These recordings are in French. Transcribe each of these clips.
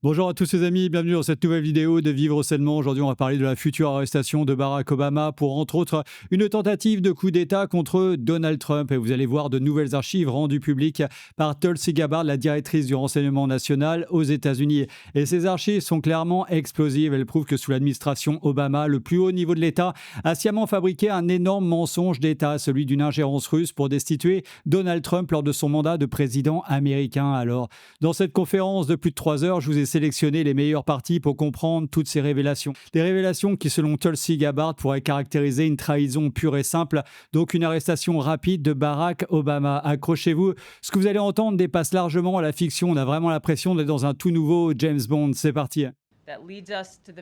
Bonjour à tous les amis, bienvenue dans cette nouvelle vidéo de Vivre sainement. Aujourd'hui, on va parler de la future arrestation de Barack Obama pour, entre autres, une tentative de coup d'État contre Donald Trump. Et vous allez voir de nouvelles archives rendues publiques par Tulsi Gabbard, la directrice du renseignement national aux États-Unis. Et ces archives sont clairement explosives. Elles prouvent que sous l'administration Obama, le plus haut niveau de l'État a sciemment fabriqué un énorme mensonge d'État, celui d'une ingérence russe pour destituer Donald Trump lors de son mandat de président américain. Alors, dans cette conférence de plus de 3 heures, je vous ai sélectionné les meilleures parties pour comprendre toutes ces révélations. Des révélations qui, selon Tulsi Gabbard, pourraient caractériser une trahison pure et simple, donc une arrestation rapide de Barack Obama. Accrochez-vous, ce que vous allez entendre dépasse largement la fiction. On a vraiment l'impression d'être dans un tout nouveau James Bond. C'est parti.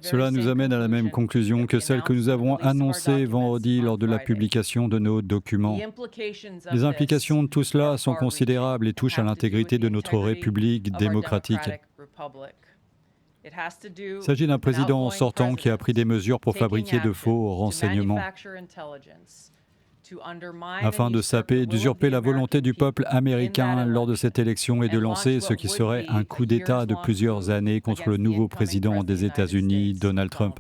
Cela nous amène à la même conclusion que celle que nous avons annoncée vendredi lors de la publication de nos documents. Les implications de tout cela sont considérables et touchent à l'intégrité de notre République démocratique. Il s'agit d'un président sortant qui a pris des mesures pour fabriquer de faux renseignements afin de saper, d'usurper la volonté du peuple américain lors de cette élection et de lancer ce qui serait un coup d'État de plusieurs années contre le nouveau président des États-Unis, Donald Trump.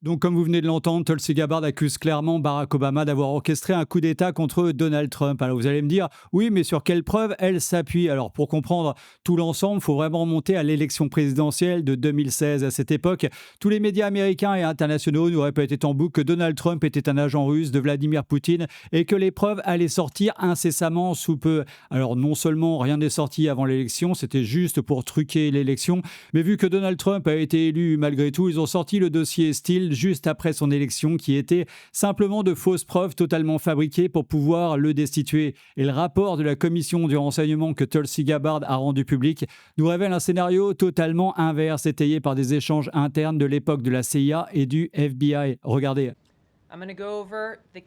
Donc, comme vous venez de l'entendre, Tulsi Gabbard accuse clairement Barack Obama d'avoir orchestré un coup d'État contre Donald Trump. Alors, vous allez me dire, oui, mais sur quelles preuves elle s'appuie? Alors, pour comprendre tout l'ensemble, il faut vraiment remonter à l'élection présidentielle de 2016. À cette époque, tous les médias américains et internationaux nous répétaient en boucle que Donald Trump était un agent russe de Vladimir Poutine et que les preuves allaient sortir incessamment sous peu. Alors, non seulement rien n'est sorti avant l'élection, c'était juste pour truquer l'élection, mais vu que Donald Trump a été élu malgré tout, ils ont sorti le dossier Steele juste après son élection qui était simplement de fausses preuves totalement fabriquées pour pouvoir le destituer. Et le rapport de la commission du renseignement que Tulsi Gabbard a rendu public nous révèle un scénario totalement inverse, étayé par des échanges internes de l'époque de la CIA et du FBI. Regardez.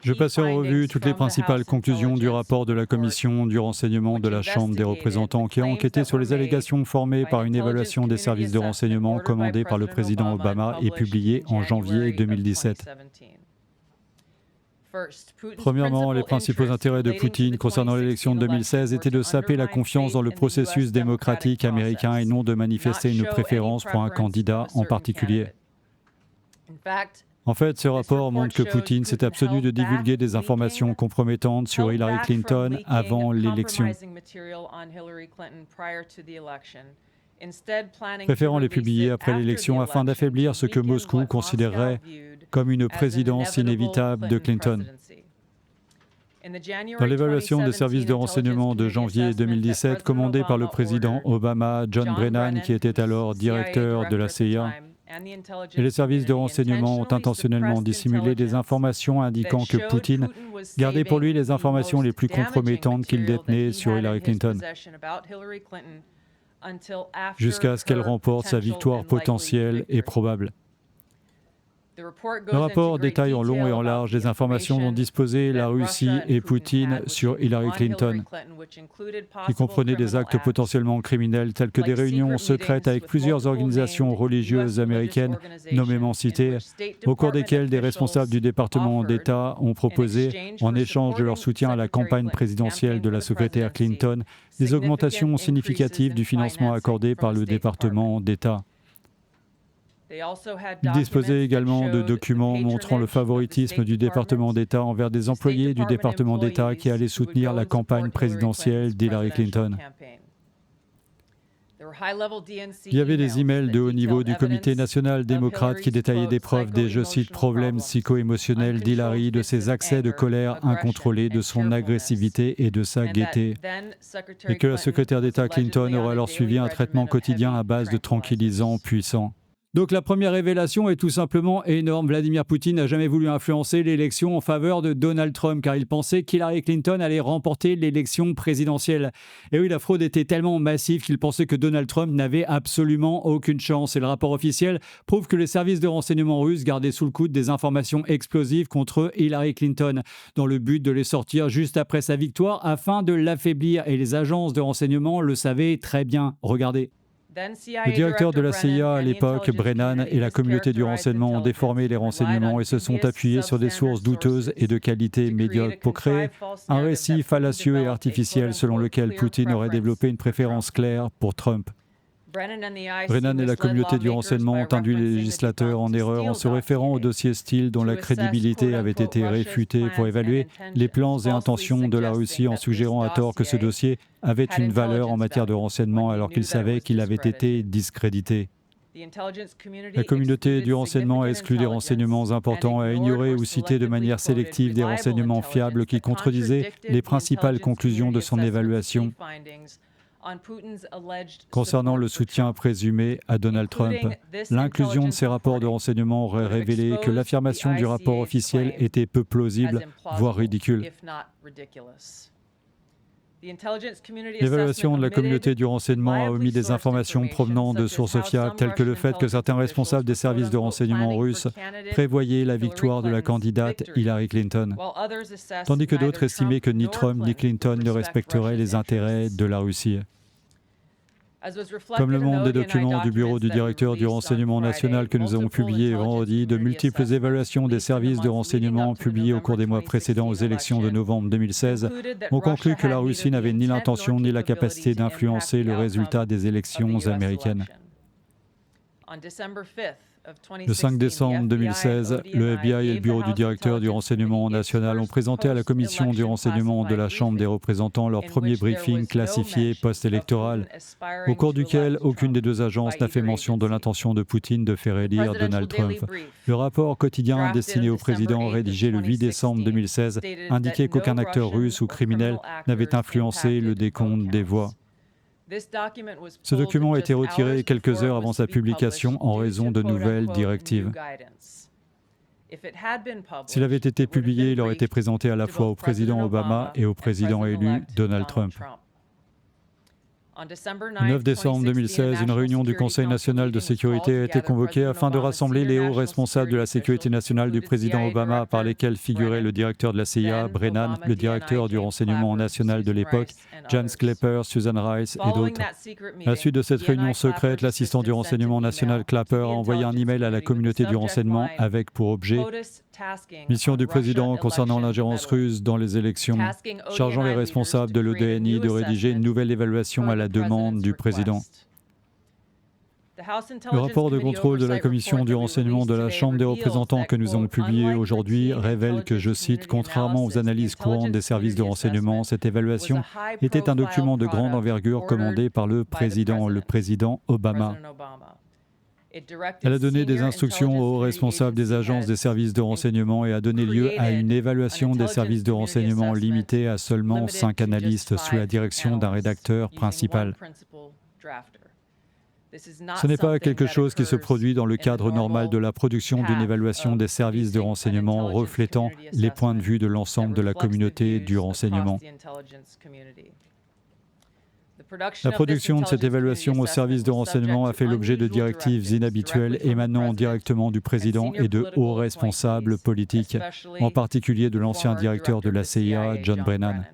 Je passe en revue toutes les principales conclusions du rapport de la commission du renseignement de la Chambre des représentants qui a enquêté sur les allégations formées par une évaluation des services de renseignement commandée par le président Obama et publiée en janvier 2017. Premièrement, les principaux intérêts de Poutine concernant l'élection de 2016 étaient de saper la confiance dans le processus démocratique américain et non de manifester une préférence pour un candidat en particulier. En fait, ce rapport montre que Poutine s'est abstenu de divulguer des informations compromettantes sur Hillary Clinton avant l'élection, préférant les publier après l'élection afin d'affaiblir ce que Moscou considérerait comme une présidence inévitable de Clinton. Dans l'évaluation des services de renseignement de janvier 2017, commandée par le président Obama, John Brennan, qui était alors directeur de la CIA, et les services de renseignement ont intentionnellement dissimulé des informations indiquant que Poutine gardait pour lui les informations les plus compromettantes qu'il détenait sur Hillary Clinton, jusqu'à ce qu'elle remporte sa victoire potentielle et probable. Le rapport détaille en long et en large les informations dont disposaient la Russie et Poutine sur Hillary Clinton, qui comprenaient des actes potentiellement criminels tels que des réunions secrètes avec plusieurs organisations religieuses américaines nommément citées, au cours desquelles des responsables du département d'État ont proposé, en échange de leur soutien à la campagne présidentielle de la secrétaire Clinton, des augmentations significatives du financement accordé par le département d'État. Ils disposaient également de documents montrant le favoritisme du département d'État envers des employés du département d'État qui allaient soutenir la campagne présidentielle d'Hillary Clinton. Il y avait des emails de haut niveau du Comité national démocrate qui détaillaient des preuves des, je cite, problèmes psycho-émotionnels d'Hillary, de ses accès de colère incontrôlés, de son agressivité et de sa gaieté, et que la secrétaire d'État Clinton aurait alors suivi un traitement quotidien à base de tranquillisants puissants. Donc la première révélation est tout simplement énorme. Vladimir Poutine n'a jamais voulu influencer l'élection en faveur de Donald Trump car il pensait qu'Hillary Clinton allait remporter l'élection présidentielle. Et oui, la fraude était tellement massive qu'il pensait que Donald Trump n'avait absolument aucune chance. Et le rapport officiel prouve que les services de renseignement russes gardaient sous le coude des informations explosives contre Hillary Clinton dans le but de les sortir juste après sa victoire afin de l'affaiblir. Et les agences de renseignement le savaient très bien. Regardez. Le directeur de la CIA à l'époque, Brennan, et la communauté du renseignement ont déformé les renseignements et se sont appuyés sur des sources douteuses et de qualité médiocre pour créer un récit fallacieux et artificiel selon lequel Poutine aurait développé une préférence claire pour Trump. Brennan et la communauté du renseignement ont induit les législateurs en erreur en se référant au dossier Steele dont la crédibilité avait été réfutée pour évaluer les plans et intentions de la Russie en suggérant à tort que ce dossier avait une valeur en matière de renseignement alors qu'ils savaient qu'il avait été discrédité. La communauté du renseignement a exclu des renseignements importants, a ignoré ou cité de manière sélective des renseignements fiables qui contredisaient les principales conclusions de son évaluation concernant le soutien présumé à Donald Trump. L'inclusion de ces rapports de renseignement aurait révélé que l'affirmation du rapport officiel était peu plausible, voire ridicule. L'évaluation de la communauté du renseignement a omis des informations provenant de sources fiables, telles que le fait que certains responsables des services de renseignement russes prévoyaient la victoire de la candidate Hillary Clinton, tandis que d'autres estimaient que ni Trump ni Clinton ne respecteraient les intérêts de la Russie. Comme le montrent des documents du bureau du directeur du renseignement national que nous avons publiés vendredi, de multiples évaluations des services de renseignement publiées au cours des mois précédents aux élections de novembre 2016 ont conclu que la Russie n'avait ni l'intention ni la capacité d'influencer le résultat des élections américaines. Le 5 décembre 2016, le FBI et le bureau du directeur du renseignement national ont présenté à la commission du renseignement de la Chambre des représentants leur premier briefing classifié post-électoral, au cours duquel aucune des deux agences n'a fait mention de l'intention de Poutine de faire élire Donald Trump. Le rapport quotidien destiné au président rédigé le 8 décembre 2016 indiquait qu'aucun acteur russe ou criminel n'avait influencé le décompte des voix. Ce document a été retiré quelques heures avant sa publication en raison de nouvelles directives. S'il avait été publié, il aurait été présenté à la fois au président Obama et au président élu Donald Trump. Le 9 décembre 2016, une réunion du Conseil national de sécurité a été convoquée afin de rassembler les hauts responsables de la sécurité nationale du président Obama, par lesquels figuraient le directeur de la CIA, Brennan, le directeur du renseignement national de l'époque, James Clapper, Susan Rice et d'autres. À la suite de cette réunion secrète, l'assistant du renseignement national Clapper a envoyé un email à la communauté du renseignement avec pour objet « Mission du président concernant l'ingérence russe dans les élections, chargeant les responsables de l'ODNI de rédiger une nouvelle évaluation à la demande du président. » Le rapport de contrôle de la commission du renseignement de la Chambre des représentants que nous avons publié aujourd'hui révèle que, je cite, « Contrairement aux analyses courantes des services de renseignement, cette évaluation était un document de grande envergure commandé par le président Obama. » Elle a donné des instructions aux responsables des agences des services de renseignement et a donné lieu à une évaluation des services de renseignement limitée à seulement 5 analystes sous la direction d'un rédacteur principal. Ce n'est pas quelque chose qui se produit dans le cadre normal de la production d'une évaluation des services de renseignement reflétant les points de vue de l'ensemble de la communauté du renseignement. La production de cette évaluation au service de renseignement a fait l'objet de directives inhabituelles émanant directement du président et de hauts responsables politiques, en particulier de l'ancien directeur de la CIA, John Brennan.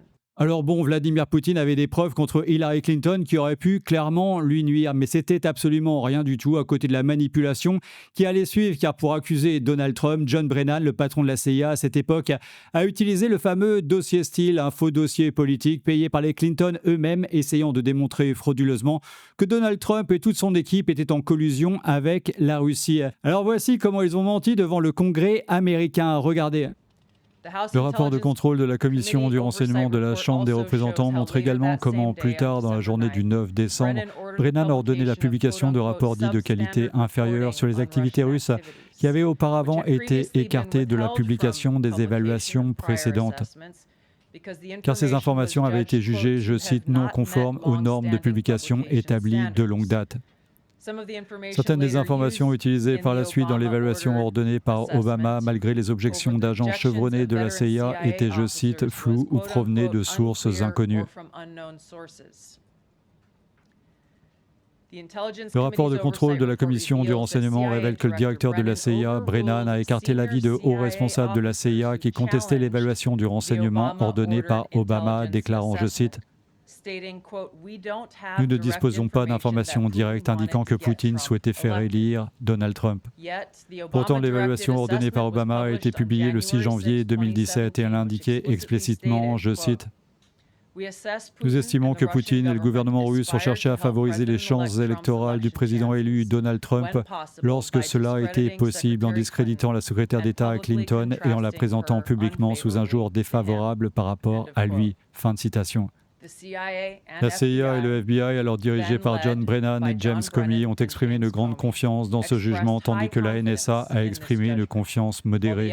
Alors bon, Vladimir Poutine avait des preuves contre Hillary Clinton qui auraient pu clairement lui nuire, mais c'était absolument rien du tout à côté de la manipulation qui allait suivre, car pour accuser Donald Trump, John Brennan, le patron de la CIA à cette époque, a utilisé le fameux dossier Steele, un faux dossier politique payé par les Clinton eux-mêmes, essayant de démontrer frauduleusement que Donald Trump et toute son équipe étaient en collusion avec la Russie. Alors voici comment ils ont menti devant le Congrès américain. Regardez. Le rapport de contrôle de la commission du renseignement de la Chambre des représentants montre également comment, plus tard dans la journée du 9 décembre, Brennan a ordonné la publication de rapports dits de qualité inférieure sur les activités russes qui avaient auparavant été écartées de la publication des évaluations précédentes, car ces informations avaient été jugées, je cite, non conformes aux normes de publication établies de longue date. Certaines des informations utilisées par la suite dans l'évaluation ordonnée par Obama, malgré les objections d'agents chevronnés de la CIA, étaient, je cite, floues ou provenaient de sources inconnues. Le rapport de contrôle de la commission du renseignement révèle que le directeur de la CIA, Brennan, a écarté l'avis de hauts responsables de la CIA qui contestaient l'évaluation du renseignement ordonnée par Obama, déclarant, je cite, « Nous ne disposons pas d'informations directes indiquant que Poutine souhaitait faire élire Donald Trump. » Pourtant, l'évaluation ordonnée par Obama a été publiée le 6 janvier 2017 et elle indiquait explicitement, je cite, Nous estimons que Poutine et le gouvernement russe ont cherché à favoriser les chances électorales du président élu Donald Trump lorsque cela était possible en discréditant la secrétaire d'État Clinton et en la présentant publiquement sous un jour défavorable par rapport à lui. Fin de citation. La CIA et le FBI, alors dirigés par John Brennan et James Comey, ont exprimé une grande confiance dans ce jugement, tandis que la NSA a exprimé une confiance modérée.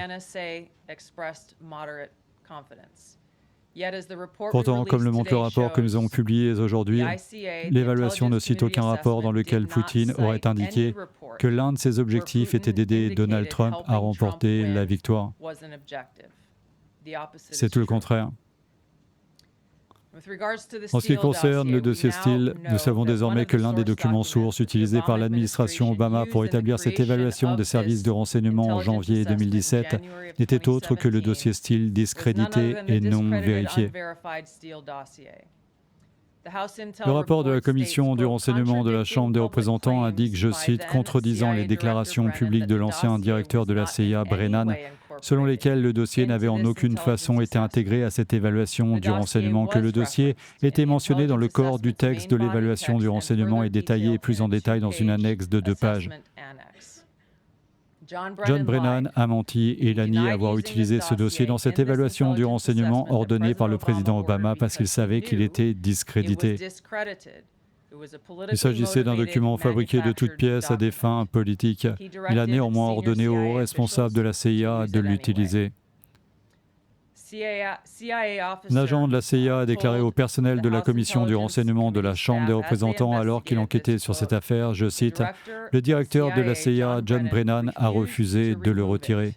Pourtant, comme le montre le rapport que nous avons publié aujourd'hui, l'évaluation ne cite aucun rapport dans lequel Poutine aurait indiqué que l'un de ses objectifs était d'aider Donald Trump à remporter la victoire. C'est tout le contraire. En ce qui concerne le dossier Steele, nous savons désormais que l'un des documents sources utilisés par l'administration Obama pour établir cette évaluation des services de renseignement en janvier 2017 n'était autre que le dossier Steele discrédité et non vérifié. Le rapport de la Commission du renseignement de la Chambre des représentants indique, je cite, contredisant les déclarations publiques de l'ancien directeur de la CIA, Brennan, selon lesquelles le dossier n'avait en aucune façon été intégré à cette évaluation du renseignement, que le dossier était mentionné dans le corps du texte de l'évaluation du renseignement et détaillé plus en détail dans une annexe de 2 pages. John Brennan a menti et il a nié avoir utilisé ce dossier dans cette évaluation du renseignement ordonnée par le président Obama parce qu'il savait qu'il était discrédité. Il s'agissait d'un document fabriqué de toutes pièces à des fins politiques. Il a néanmoins ordonné aux responsables de la CIA de l'utiliser. Un agent de la CIA a déclaré au personnel de la Commission du renseignement de la Chambre des représentants alors qu'il enquêtait sur cette affaire, je cite, « Le directeur de la CIA, John Brennan, a refusé de le retirer. »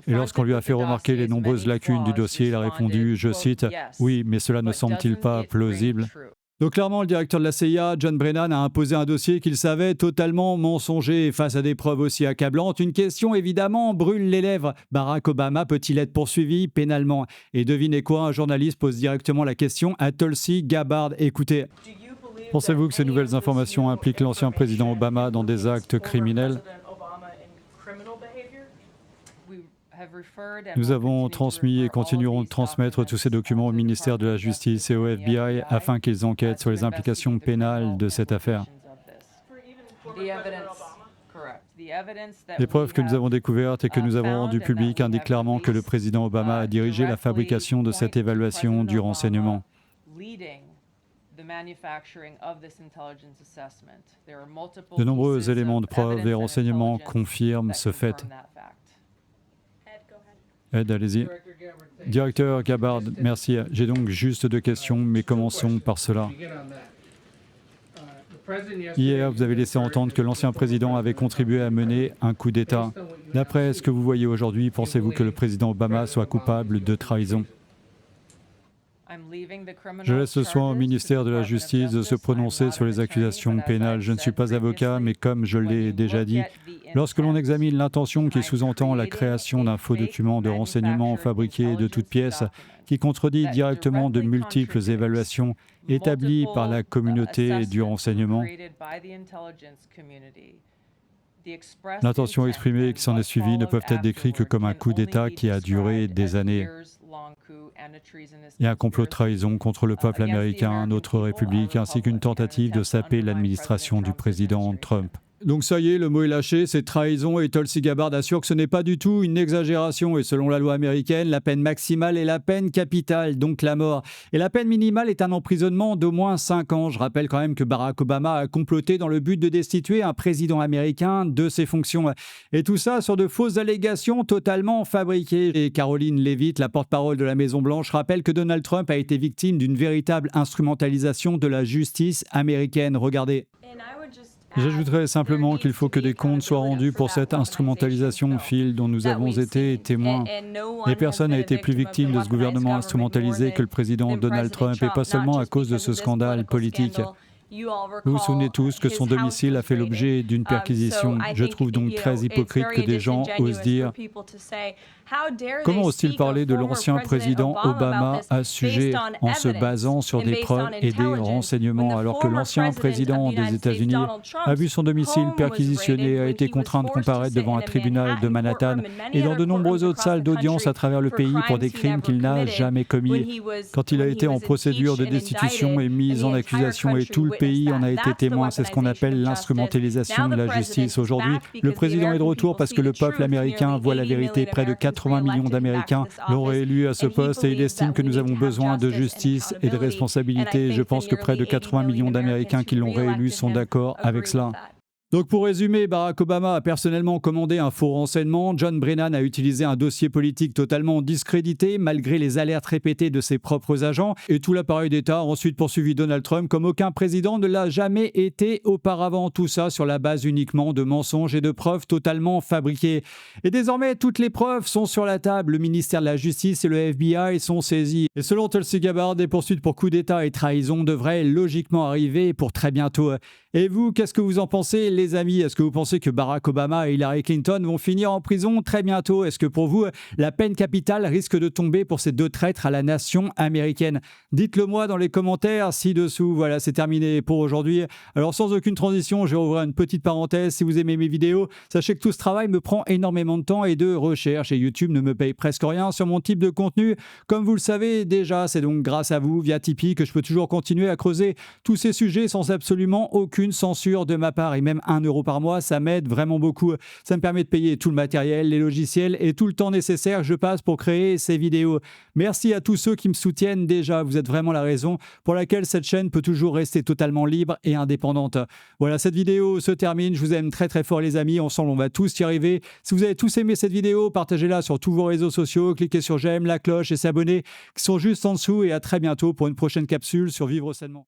Et lorsqu'on lui a fait remarquer les nombreuses lacunes du dossier, il a répondu, je cite, « Oui, mais cela ne semble-t-il pas plausible ?» Donc clairement, le directeur de la CIA, John Brennan, a imposé un dossier qu'il savait totalement mensonger. Face à des preuves aussi accablantes, une question évidemment brûle les lèvres. Barack Obama peut-il être poursuivi pénalement? Et devinez quoi, un journaliste pose directement la question à Tulsi Gabbard. Écoutez, pensez-vous que ces nouvelles informations impliquent l'ancien président Obama dans des actes criminels? Nous avons transmis et continuerons de transmettre tous ces documents au ministère de la Justice et au FBI afin qu'ils enquêtent sur les implications pénales de cette affaire. Les preuves que nous avons découvertes et que nous avons rendues publiques indiquent clairement que le président Obama a dirigé la fabrication de cette évaluation du renseignement. De nombreux éléments de preuve et renseignements confirment ce fait. Ed, allez-y. Directeur Gabbard, merci. J'ai donc juste 2 questions, mais commençons par cela. Hier, vous avez laissé entendre que l'ancien président avait contribué à mener un coup d'État. D'après ce que vous voyez aujourd'hui, pensez-vous que le président Obama soit coupable de trahison? Je laisse ce soin au ministère de la Justice de se prononcer sur les accusations pénales. Je ne suis pas avocat, mais comme je l'ai déjà dit, lorsque l'on examine l'intention qui sous-entend la création d'un faux document de renseignement fabriqué de toutes pièces, qui contredit directement de multiples évaluations établies par la communauté du renseignement, l'intention exprimée qui s'en est suivie ne peuvent être décrites que comme un coup d'État qui a duré des années. Et un complot de trahison contre le peuple américain, notre République, ainsi qu'une tentative de saper l'administration du président Trump. Donc ça y est, le mot est lâché, c'est trahison et Tulsi Gabbard assure que ce n'est pas du tout une exagération et selon la loi américaine, la peine maximale est la peine capitale, donc la mort. Et la peine minimale est un emprisonnement d'au moins 5 ans. Je rappelle quand même que Barack Obama a comploté dans le but de destituer un président américain de ses fonctions. Et tout ça sur de fausses allégations totalement fabriquées. Et Caroline Leavitt, la porte-parole de la Maison-Blanche, rappelle que Donald Trump a été victime d'une véritable instrumentalisation de la justice américaine. Regardez. J'ajouterais simplement qu'il faut que des comptes soient rendus pour cette instrumentalisation, Phil, dont nous avons été témoins. Et personne n'a été plus victime de ce gouvernement instrumentalisé que le président Donald Trump, et pas seulement à cause de ce scandale politique. Vous vous souvenez tous que son domicile a fait l'objet d'une perquisition. Je trouve donc très hypocrite que des gens osent dire Comment ose-t-il parler de l'ancien président Obama à ce sujet en se basant sur des preuves et des renseignements, alors que l'ancien président des États-Unis a vu son domicile perquisitionné, a été contraint de comparaître devant un tribunal de Manhattan et dans de nombreuses autres salles d'audience à travers le pays pour des crimes qu'il n'a jamais commis. Quand il a été en procédure de destitution et mis en accusation et tout le pays en a été témoin, c'est ce qu'on appelle l'instrumentalisation de la justice. Aujourd'hui, le président est de retour parce que le peuple américain voit la vérité. Près de 80 millions d'Américains l'ont réélu à ce poste et il estime que nous avons besoin de justice et de responsabilité. Je pense que près de 80 millions d'Américains qui l'ont réélu sont d'accord avec cela. Donc pour résumer, Barack Obama a personnellement commandé un faux renseignement, John Brennan a utilisé un dossier politique totalement discrédité malgré les alertes répétées de ses propres agents et tout l'appareil d'État a ensuite poursuivi Donald Trump comme aucun président ne l'a jamais été auparavant. Tout ça sur la base uniquement de mensonges et de preuves totalement fabriquées. Et désormais, toutes les preuves sont sur la table. Le ministère de la Justice et le FBI sont saisis. Et selon Tulsi Gabbard, des poursuites pour coup d'État et trahison devraient logiquement arriver pour très bientôt. Et vous, qu'est-ce que vous en pensez, les amis? Est-ce que vous pensez que Barack Obama et Hillary Clinton vont finir en prison très bientôt? Est-ce que pour vous, la peine capitale risque de tomber pour ces deux traîtres à la nation américaine? Dites-le moi dans les commentaires ci-dessous. Voilà, c'est terminé pour aujourd'hui. Alors sans aucune transition, je vais ouvrir une petite parenthèse. Si vous aimez mes vidéos, sachez que tout ce travail me prend énormément de temps et de recherche et YouTube ne me paye presque rien sur mon type de contenu. Comme vous le savez déjà, c'est donc grâce à vous, via Tipeee, que je peux toujours continuer à creuser tous ces sujets sans absolument aucune censure de ma part et même 1 euro par mois, ça m'aide vraiment beaucoup. Ça me permet de payer tout le matériel, les logiciels et tout le temps nécessaire que je passe pour créer ces vidéos. Merci à tous ceux qui me soutiennent déjà. Vous êtes vraiment la raison pour laquelle cette chaîne peut toujours rester totalement libre et indépendante. Voilà, cette vidéo se termine. Je vous aime très très fort les amis. Ensemble, on va tous y arriver. Si vous avez tous aimé cette vidéo, partagez-la sur tous vos réseaux sociaux. Cliquez sur j'aime, la cloche et s'abonner qui sont juste en dessous. Et à très bientôt pour une prochaine capsule sur Vivre sainement.